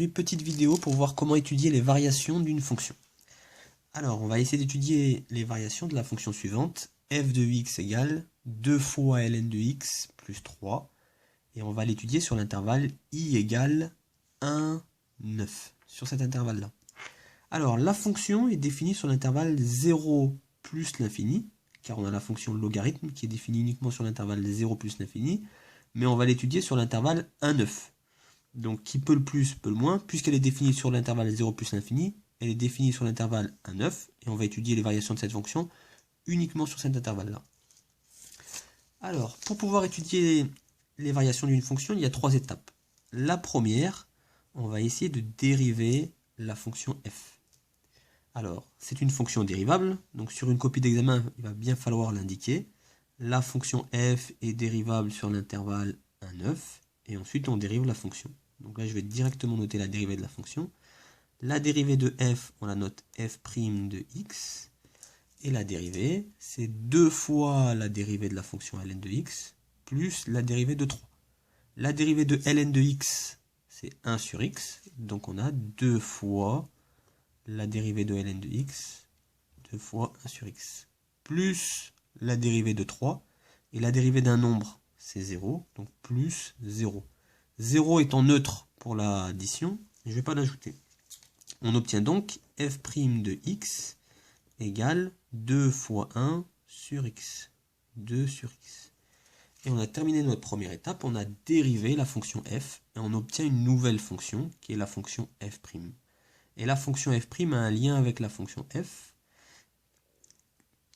aujourd'hui, petite vidéo pour voir comment étudier les variations d'une fonction. Alors, on va essayer d'étudier les variations de la fonction suivante. F de x égale 2 fois ln de x plus 3. Et on va l'étudier sur l'intervalle i égale 1, 9. Sur cet intervalle-là. Alors, la fonction est définie sur l'intervalle 0 plus l'infini, car on a la fonction logarithme qui est définie uniquement sur l'intervalle 0 plus l'infini, mais on va l'étudier sur l'intervalle 1, 9. Donc, qui peut le plus, peut le moins, puisqu'elle est définie sur l'intervalle 0 plus l'infini, elle est définie sur l'intervalle 1, 9, et on va étudier les variations de cette fonction uniquement sur cet intervalle-là. Alors, pour pouvoir étudier les variations d'une fonction, il y a 3 étapes. La première, on va essayer de dériver la fonction f. Alors, c'est une fonction dérivable, donc sur une copie d'examen, il va bien falloir l'indiquer. La fonction f est dérivable sur l'intervalle 1, 9, et ensuite on dérive la fonction. Donc là, je vais directement noter la dérivée de la fonction. La dérivée de f, on la note f' de x, et la dérivée, c'est 2 fois la dérivée de la fonction ln de x, plus la dérivée de 3. La dérivée de ln de x, c'est 1 sur x, donc on a 2 fois la dérivée de ln de x, 2 fois 1 sur x, plus la dérivée de 3, et la dérivée d'un nombre, c'est 0, donc plus 0. 0 étant neutre pour l'addition, je ne vais pas l'ajouter. On obtient donc f' de x égale 2 fois 1 sur x. 2 sur x. Et on a terminé notre première étape, on a dérivé la fonction f, et on obtient une nouvelle fonction, qui est la fonction f'. Et la fonction f' a un lien avec la fonction f,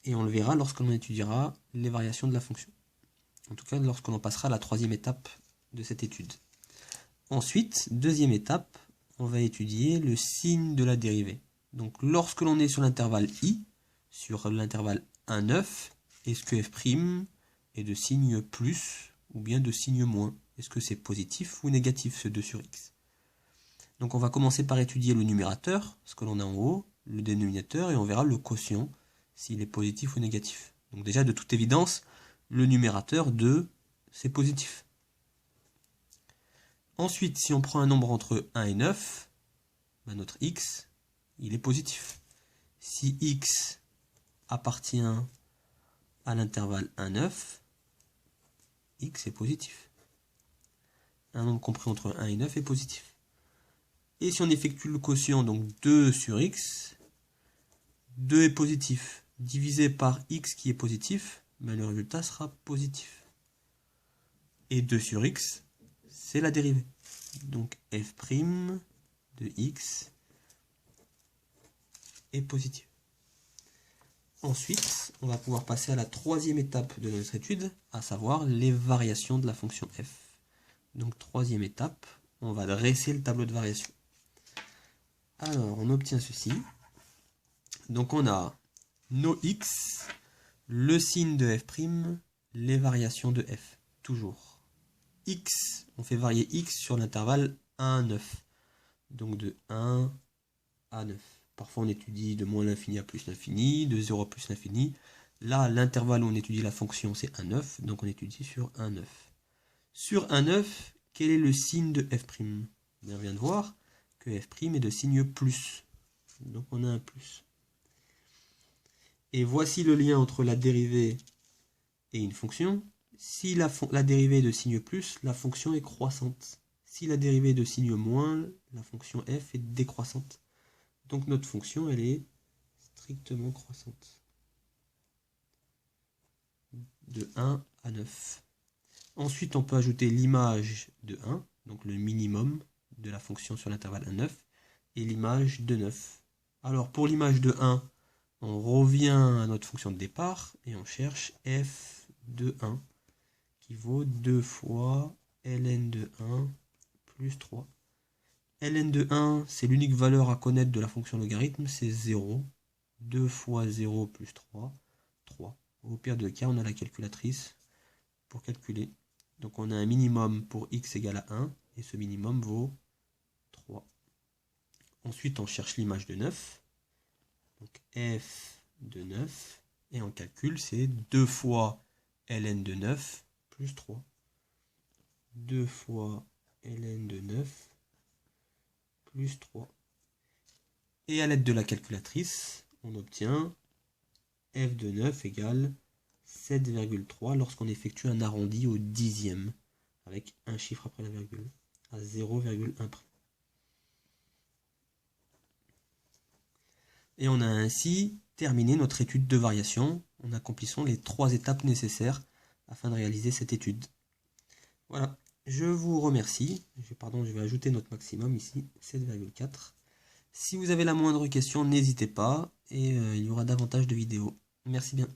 et on le verra lorsqu'on étudiera les variations de la fonction. En tout cas, lorsque l'on passera à la troisième étape de cette étude. Ensuite, deuxième étape, on va étudier le signe de la dérivée. Donc, lorsque l'on est sur l'intervalle i, sur l'intervalle 1, 9, est-ce que f' est de signe plus ou bien de signe moins? Est-ce que c'est positif ou négatif ce 2 sur x? Donc on va commencer par étudier le numérateur, ce que l'on a en haut, le dénominateur, et on verra le quotient, s'il est positif ou négatif. Donc déjà, de toute évidence, le numérateur 2, c'est positif. Ensuite, si on prend un nombre entre 1 et 9, ben notre x, il est positif. Si x appartient à l'intervalle 1, 9, x est positif. Un nombre compris entre 1 et 9 est positif. Et si on effectue le quotient, donc 2 sur x, 2 est positif, divisé par x qui est positif, ben le résultat sera positif. Et 2 sur x, c'est la dérivée. Donc f' de x est positif. Ensuite, on va pouvoir passer à la troisième étape de notre étude, à savoir les variations de la fonction f. Donc troisième étape, on va dresser le tableau de variation. Alors, on obtient ceci. Donc on a nos x, le signe de f', les variations de f. Toujours. X, on fait varier x sur l'intervalle 1 à 9. Donc de 1 à 9. Parfois on étudie de moins l'infini à plus l'infini, de 0 à plus l'infini. Là, l'intervalle où on étudie la fonction, c'est 1, 9. Donc on étudie sur 1, 9. Sur 1, 9, quel est le signe de f'? On vient de voir que f' est de signe plus. Donc on a un plus. Et voici le lien entre la dérivée et une fonction. Si la dérivée est de signe plus, la fonction est croissante. Si la dérivée est de signe moins, la fonction f est décroissante. Donc notre fonction, elle est strictement croissante. De 1 à 9. Ensuite, on peut ajouter l'image de 1, donc le minimum de la fonction sur l'intervalle 1, 9, et l'image de 9. Alors pour l'image de 1, on revient à notre fonction de départ et on cherche f de 1 qui vaut 2 fois ln de 1 plus 3. ln de 1, c'est l'unique valeur à connaître de la fonction logarithme, c'est 0. 2 fois 0 plus 3, 3. Au pire de cas, on a la calculatrice pour calculer. Donc on a un minimum pour x égale à 1, et ce minimum vaut 3. Ensuite, on cherche l'image de 9. Donc f de 9, et on calcule, c'est 2 fois ln de 9 plus 3. 2 fois ln de 9 plus 3. Et à l'aide de la calculatrice, on obtient f de 9 égale 7,3 lorsqu'on effectue un arrondi au dixième, avec un chiffre après la virgule, à 0,1 près. Et on a ainsi terminé notre étude de variation en accomplissant les 3 étapes nécessaires afin de réaliser cette étude. Voilà, je vous remercie. Je vais ajouter notre maximum ici, 7,4. Si vous avez la moindre question, n'hésitez pas et il y aura davantage de vidéos. Merci bien.